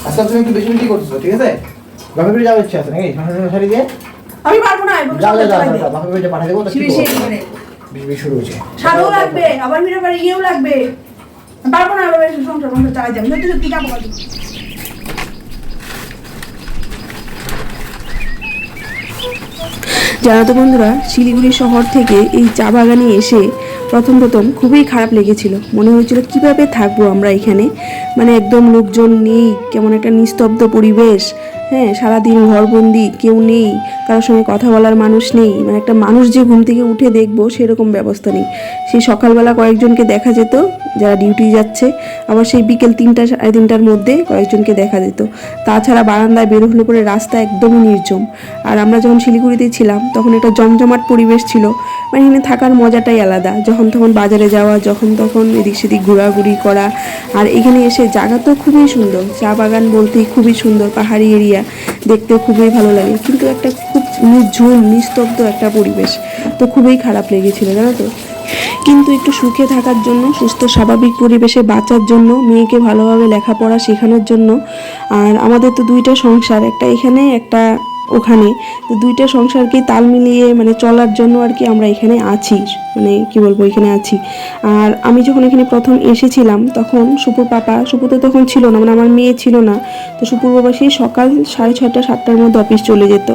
আজকাল তুমি একটু বেশি বেশি করছো, ঠিক আছে? বাপের বাড়ি যাওয়ার ইচ্ছা আছে নাকি? শাড়ি দিয়ে আমি পারবো না। বাপের বাড়িতে পাঠিয়ে দেবো। বেশি শুরু হয়েছে, সারও লাগবে, আবার মেয়ের বাড়ি গিয়েও লাগবে। পারবো না এভাবে সংসার চালাই যাবে, সত্যি সত্যি যাবো। জানো তো বন্ধুরা, শিলিগুড়ি শহর থেকে এই চা বাগানে এসে প্রথম খুবই খারাপ লেগেছিল। মনে হয়েছিল কিভাবে থাকবো আমরা এখানে, মানে একদম লোকজন নেই, কেমন একটা নিস্তব্ধ পরিবেশ। হ্যাঁ, সারাদিন ঘরবন্দি, কেউ নেই, কারোর সঙ্গে কথা বলার মানুষ নেই, মানে একটা মানুষ যে ঘুম থেকে উঠে দেখবো সেরকম ব্যবস্থা নেই। সেই সকালবেলা কয়েকজনকে দেখা যেত যারা ডিউটি যাচ্ছে, আবার সেই বিকেল 3টা সাড়ে 3টার মধ্যে কয়েকজনকে দেখা যেত। তাছাড়া বারান্দায় বের হলে পরে রাস্তা একদমই নির্জন। আর আমরা যখন শিলিগুড়িতে ছিলাম তখন একটা জমজমাট পরিবেশ ছিল, মানে এখানে থাকার মজাটাই আলাদা। যখন তখন বাজারে যাওয়া, যখন তখন এদিক সেদিক ঘোরাঘুরি করা। আর এখানে এসে জায়গা তো খুবই সুন্দর, চা বাগান বলতেই খুবই সুন্দর, পাহাড়ি এরিয়া, দেখতে খুবই ভালো লাগে। কিন্তু একটা খুব নির্ঝুম নিস্তব্ধ একটা পরিবেশ, তো খুবই খারাপ লেগেছিল জানো তো। কিন্তু একটু সুখে থাকার জন্য, সুস্থ স্বাভাবিক পরিবেশে বাঁচার জন্য, মেয়েকে ভালোভাবে লেখাপড়া শেখানোর জন্য, আর আমাদের তো 2টা সংসার, একটা এখানে একটা ওখানে, তো 2টা সংসারকে তাল মিলিয়ে মানে চলার জন্য আর কি আমরা এখানে আছি, মানে কি বলবো, এখানে আছি। আর আমি যখন এখানে প্রথম এসেছিলাম তখন সুপুর তো তখন ছিল না, মানে আমার মেয়ে ছিল না, তো সুপুর বাবা সেই সকাল 6:30 7টার মধ্যে অফিস চলে যেত।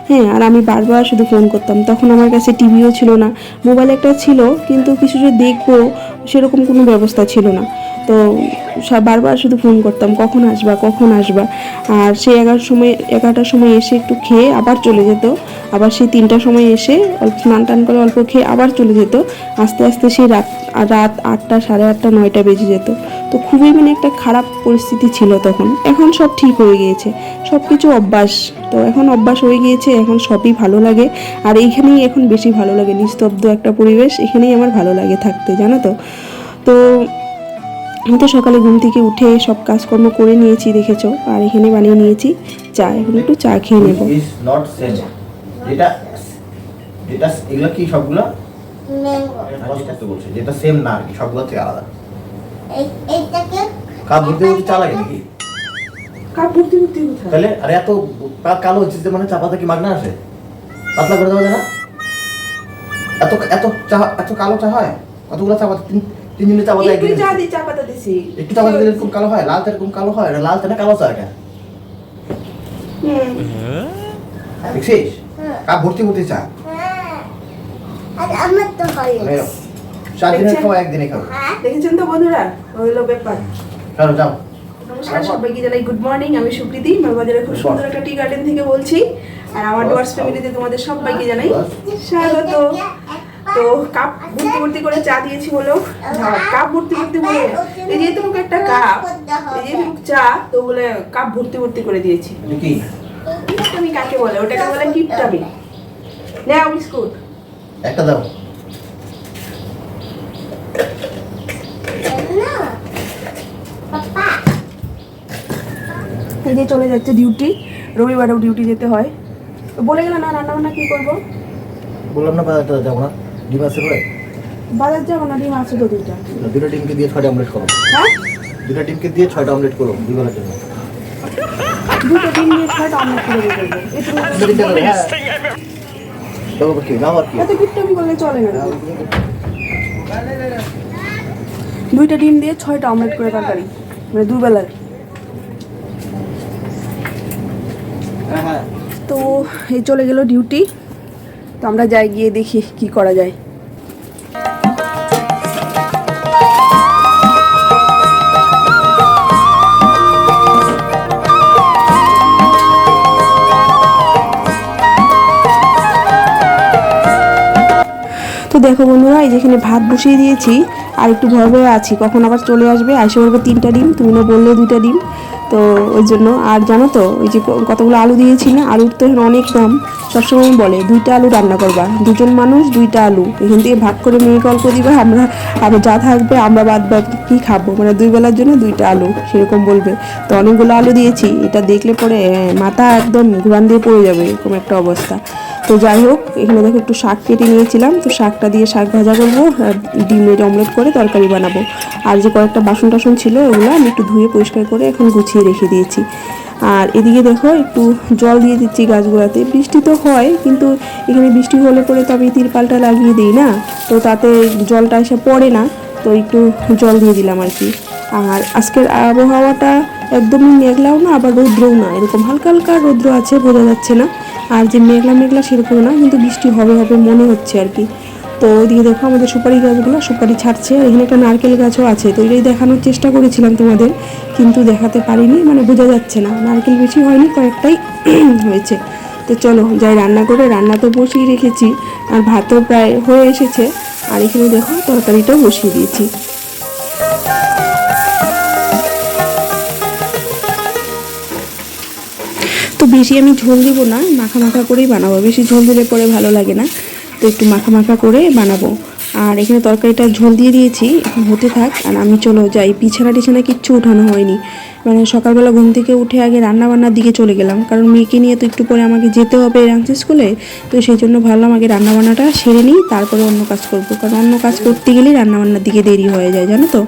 হ্যাঁ, আর আমি বারবার শুধু ফোন করতাম। তখন আমার কাছে টিভিও ছিল না, মোবাইল একটা ছিল কিন্তু কিছু যে দেখবো সেরকম কোনো ব্যবস্থা ছিল না। তো বারবার শুধু ফোন করতাম, কখন আসবা। আর সেই 11টার সময় এসে একটু খেয়ে আবার চলে যেত, আবার সেই 3টার সময় এসে অল্প স্নান টান করে অল্প খেয়ে আবার চলে যেত। আস্তে আস্তে সেই রাত 8টা সাড়ে 8টা 9টা বেজে যেত। তো খুবই মানে একটা খারাপ পরিস্থিতি ছিল তখন। এখন সব ঠিক হয়ে গিয়েছে, সব কিছু অভ্যাস, তো এখন অভ্যাস হয়ে গিয়েছে, এখন সবই ভালো লাগে। আর এইখানেই এখন বেশি ভালো লাগে, নিস্তব্ধ একটা পরিবেশ, এখানেই আমার ভালো লাগে থাকতে, জানো তো। তো আমি তো সকালে ঘুম থেকে উঠে সব কাজকর্ম করে নিয়েছি দেখেছো, আর এখানে বানিয়ে নিয়েছি চা। এখন একটু চা খেয়ে নেবো। যেটা এগুলো কি সবগুলো বলছে, যেটা সেম না আর কি, সবগুলো থেকে আলাদা। কাপ ভর্তি ভর্তি চা লাগে নাকি? কাপ ভর্তি ভর্তি কোথায়? তাহলে আরে এত কালো হচ্ছে যে মানে চা পাতা কি মাগনা আসে? পাতলা করে দেওয়া যায় না? এত এত চা, এত কালো চা হয়? কতগুলো চা পাতা? 3 চা পাতা একটু চা দিয়ে চা পাতা দিছি, একটু চা পাতা দিলে এরকম কালো হয়? লাল চা এরকম কালো হয়? লাল চা না কালো চা কেন? দেখছিস? কাপ ভর্তি ভর্তি চা। আমার তো হয় 4 দিনের খাওয়া একদিনে খাবো। দেখেছেন তো বন্ধুরা, হলো ব্যাপার। চলো যাও। নমস্কার সবাইকে, জানাই গুড মর্নিং। আমি সুকৃতি, মালবাজারের খুব সুন্দর একটা টি গার্ডেন থেকে বলছি। আর আমার ডুয়ার্স ফ্যামিলিতে তোমাদের সবাইকে জানাই স্বাগত। তো কাপ ভর্তি ভর্তি করে চা দিয়েছি বলো, কাপ ভর্তি ভর্তি বলে, এই যে তোমাকে একটা কাপ, এই যে তোমাকে চা, তো বলে কাপ ভর্তি ভর্তি করে দিয়েছি। আমি কাকে বলে, ওটাকে বলে কিপটামি। নাও বিস্কুট একটা দাও। এই যে চলে যাচ্ছে ডিউটি, রবিবারেও ডিউটি যেতে হয়। বলে গেল না রান্না বান্না কি করবো? বললাম না বাজারটা যাবো না, ডিম আছে করে। বাজার যাবো না, ডিম আছে তো 2টা। 2টা ডিমকে দিয়ে 6টা অমলেট করো। হ্যাঁ, 2টা ডিমকে দিয়ে 6টা অমলেট করো দুবেলার জন্য। 2টা ডিম দিয়ে 6টা অমলেট করে দিয়ে করবো। এত কিপটামি করলে চলে না। 2টা ডিম দিয়ে 6টা অমলেট করে তরকারি, মানে দুবেলার। তো এই চলে গেল ডিউটি, তো আমরা যাই গিয়ে দেখি কি করা যায়। তো দেখো বন্ধুরা, এই যেখানে ভাত বসিয়ে দিয়েছি, আর একটু ভয় ভয়ে আছি কখন আবার চলে আসবে, আইসে বলবে 3টা ডিম, তুমি না বললে 2টা ডিম। তো ওই জন্য, আর জানো তো ওই যে কতগুলো আলু দিয়েছি না, আলুর তো এখন অনেক দাম। সবসময় বলে 2টা আলু রান্না করবা, 2জন মানুষ 2টা আলু, এখান থেকে ভাগ করে মেয়েকে অল্প দিবা, আমরা আরও যা থাকবে আমরা বাদ বাকি খাবো, মানে 2 বেলার জন্য 2টা আলু, সেরকম বলবে। তো অনেকগুলো আলু দিয়েছি, এটা দেখলে পরে মাথা একদম ঘুরান দিয়ে পড়ে যাবে, এরকম একটা অবস্থা। তো যাই হোক, এখানে দেখো একটু শাক কেটে নিয়েছিলাম, তো শাকটা দিয়ে শাক ভাজা করবো আর ডিমের অমলেট করে তরকারি বানাবো। আর যে কয়েকটা বাসন টাসন ছিল ওগুলো আমি একটু ধুয়ে পরিষ্কার করে এখন গুছিয়ে রেখে দিয়েছি। আর এদিকে দেখো একটু জল দিয়ে দিচ্ছি গাছগুলোতে। বৃষ্টি তো হয়, কিন্তু এখানে বৃষ্টি হলে পরে তো আমি তিরপালটা লাগিয়ে দিই না, তো তাতে জলটা এসে পড়ে না, তো একটু জল দিয়ে দিলাম আর কি। আর আজকের আবহাওয়াটা একদমই মেঘলাও না আবার রৌদ্রও না, এরকম হালকা হালকা রৌদ্র আছে, বোঝা যাচ্ছে না। আর যে মেঘলা মেঘলা সেরকম না, কিন্তু বৃষ্টি হবে হবে মনে হচ্ছে আর কি। তো ওইদিকে দেখো আমাদের সুপারি গাছগুলো সুপারি ছাড়ছে, আর এখানে একটা নারকেল গাছও আছে। তো এটাই দেখানোর চেষ্টা করেছিলাম তোমাদের, কিন্তু দেখাতে পারিনি, মানে বোঝা যাচ্ছে না। নারকেল বেশি হয়নি, কয়েকটাই হয়েছে। তো চলো যাই রান্না করে, রান্না তো বসিয়ে রেখেছি আর ভাতও প্রায় হয়ে এসেছে। আর এখানে দেখো তরকারিটাও বসিয়ে দিয়েছি। তো বেশি আমি ঝোল দিব না, মাখা মাখা করেই বানাবো, বেশি ঝোল দিলে পরে ভালো লাগে না, তো একটু মাখা মাখা করে বানাবো। আর এখানে তরকারিটা ঝোল দিয়ে দিয়েছি, এখন হতে থাক। আর আমি চলো যাই, বিছানা টিছানা কিচ্ছু উঠানো হয়নি, মানে সকালবেলা ঘুম থেকে উঠে আগে রান্নাবান্নার দিকে চলে গেলাম, কারণ মেয়েকে নিয়ে তো একটু পরে আমাকে যেতে হবে ডান্স স্কুলে। তো সেই জন্য ভাবলাম আগে রান্নাবান্নাটা সেরে নিই, তারপরে অন্য কাজ করবো, কারণ অন্য কাজ করতে গেলেই রান্নাবান্নার দিকে দেরি হয়ে যায় জানো তো।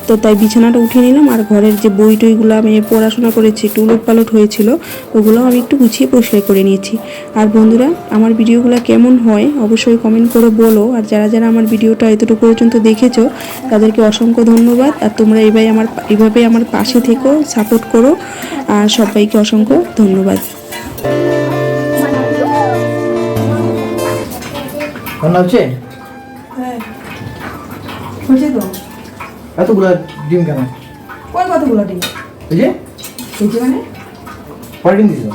তো তাই বিছানাটা উঠিয়ে নিলাম, আর ঘরের যে বই টইগুলো আমি পড়াশোনা করেছি একটু উলট পালট হয়েছিল, ওগুলো আমি একটু গুছিয়ে পরিষ্কার করে নিয়েছি। আর বন্ধুরা, আমার ভিডিওগুলো কেমন হয় অবশ্যই কমেন্ট করে বলো। আর যারা যারা আমার ভিডিওটা এতটুকু পর্যন্ত দেখেছো তাদেরকে অসংখ্য ধন্যবাদ। আর তোমরা এইভাবে আমার পাশে থেকো, সাপোর্ট করো, আর সবাইকে অসংখ্য ধন্যবাদ। রান্না হচ্ছে? হ্যাঁ হচ্ছে তো। এতগুলো ডিম কেন? ওই কতগুলো ডিম? এই যে মানে কয়টা ডিম দিছো?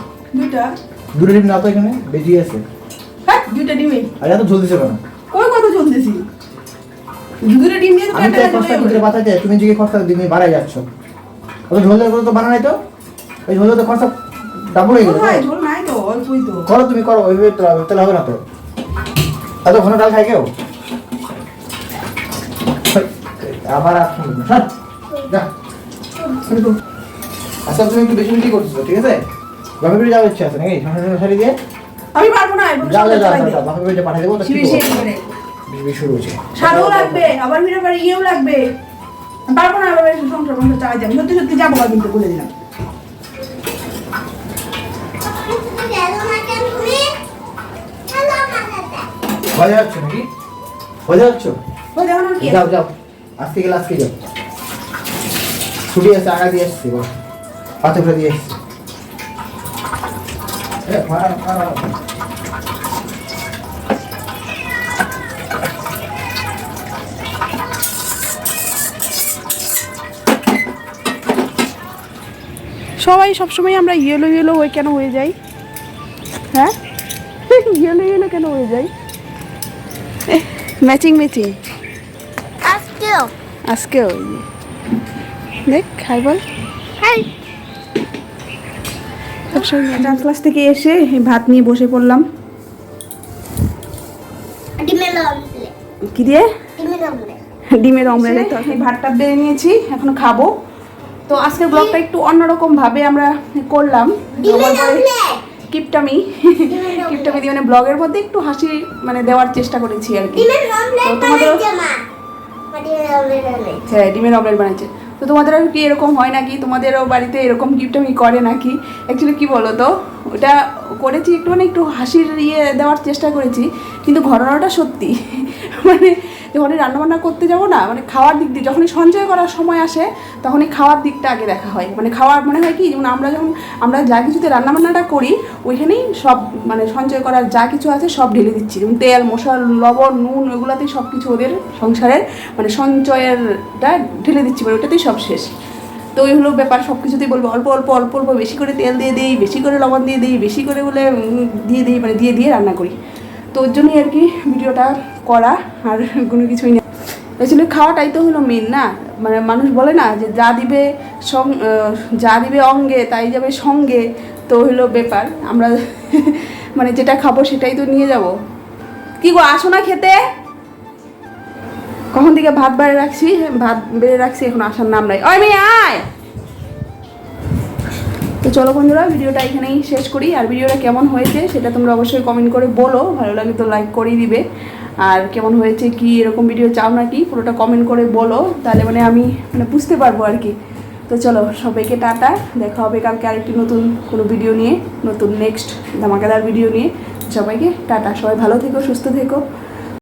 দুটো ডিম না তো এখানে বেশি আছে। হ্যাঁ, দুইটা ডিমই। আর এত ঝোল দিছো কেন? কই কত চলতেছি? দুটো ডিম দিয়ে তো আমি তো কষ্ট করে বাঁচাতে, তুমি যে কষ্ট দিনে বাড়াই যাচ্ছ। ওই ঝোল দেওয়ার তো বানা নাই তো, ওই ঝোল তো খরচা ডাবল হয়ে গেল। ঝোল নাই তো, অল্পই তো। করো তুমি, করো, ওইভাবে তো তাহলে হবে না তো। এত ঘন ডাল খাই কেউ? আবার আচ্ছা তুমি একটু বেশি বেশি করছো, ঠিক আছে? বাপের বাড়ি যাওয়ার ইচ্ছা আছে নাকি? শাড়ি দিয়ে আমি পারবো না, যাও বাপের বাড়িতে পাঠিয়ে দেবো। বেশি শুরু হয়েছে, সারও লাগবে, আবার ফিরে বাড়ি ইয়েও লাগবে। পারবো না, আবার সংসার চালাই যাবে। সত্যি সত্যি যাবো, কিন্তু বলে দিলাম। ভয় যাচ্ছ নাকি? ভয় যাচ্ছ? যাও যাও, আজকে গেলে আজকে যাও। ছুটি আছে, আগা দিয়ে আসছি, পাথর করে দিয়ে আসছি। সবাই সবসময় আমরা ইয়েলো ইয়েলো হয়ে কেন হয়ে যাই? হ্যাঁ, ইয়েলো ইয়েলো কেন হয়ে যাই? ম্যাচিং ম্যাচিং আজকেও দেখ, হাই বল, হাই। ডান্স ক্লাস থেকে এসে ভাত নিয়ে বসে পড়লাম। কি দিয়ে? ডিমের অমলেট। ভাতটা বেড়ে নিয়েছি, এখন খাবো। তো আজকের ব্লগটা একটু অন্যরকম ভাবে আমরা করলাম, কিপটামি দিয়ে, মানে ব্লগের মধ্যে একটু হাসি মানে দেওয়ার চেষ্টা করেছি আর কি। তো তোমাদের হ্যাঁ, ডিমের অমলেট বানাইছে। তো তোমাদেরও কি এরকম হয় নাকি? তোমাদেরও বাড়িতে এরকম কিপটামি করে নাকি? অ্যাকচুয়ালি কি বলো তো, ওটা করেছি একটু মানে একটু হাসির দেওয়ার চেষ্টা করেছি, কিন্তু ঘটনাটা সত্যি। মানে যখনই রান্নাবান্না করতে যাবো না, মানে খাওয়ার দিক দিয়ে যখনই সঞ্চয় করার সময় আসে তখনই খাওয়ার দিকটা আগে দেখা হয়। মানে খাওয়ার মনে হয় কি, যেমন আমরা যা কিছুতে রান্নাবান্নাটা করি ওইখানেই সব মানে সঞ্চয় করার যা কিছু আছে সব ঢেলে দিচ্ছি, যেমন তেল মশলা লবণ নুন ওগুলাতেই সব কিছু ওদের সংসারের মানে সঞ্চয়েরটা ঢেলে দিচ্ছি, মানে ওটাতেই সব শেষ। তো ওই হলো ব্যাপার, সব কিছুতেই বলবো অল্প অল্প অল্প অল্প, বেশি করে তেল দিয়ে দিই, বেশি করে লবণ দিয়ে দিই, বেশি করে বলে দিয়ে দিই, মানে দিয়ে রান্না করি। তো ওর জন্যই আর কি ভিডিওটা করা, আর কোনো কিছুই নেই। অ্যাকচুয়ালি খাওয়াটাই তো হলো মেন না, মানে মানুষ বলে না যে যা দিবে অঙ্গে তাই যাবে সঙ্গে। তো হলো ব্যাপার, আমরা মানে যেটা খাবো সেটাই তো নিয়ে যাব। কি গো, আসো না খেতে? কখন থেকে ভাত বেড়ে রাখছি, এখন আসার নাম নাই। ওই মেয়ে আয়। তো তো চলো বন্ধুরা, ভিডিওটা এখানেই শেষ করি। আর ভিডিওটা কেমন হয়েছে সেটা তোমরা অবশ্যই কমেন্ট করে বলো, ভালো লাগে তো লাইক করেই দিবে। আর কেমন হয়েছে, কি এরকম ভিডিও চাও নাকি, পুরোটা কমেন্ট করে বলো, তাহলে মানে আমি বুঝতে পারবো আর কি। তো চলো সবাইকে টাটা, দেখা হবে কালকে আরেকটি নতুন কোনো ভিডিও নিয়ে, নতুন নেক্সট ধামাকাদার ভিডিও নিয়ে। সবাইকে টাটা, সবাই ভালো থেকো, সুস্থ থেকো।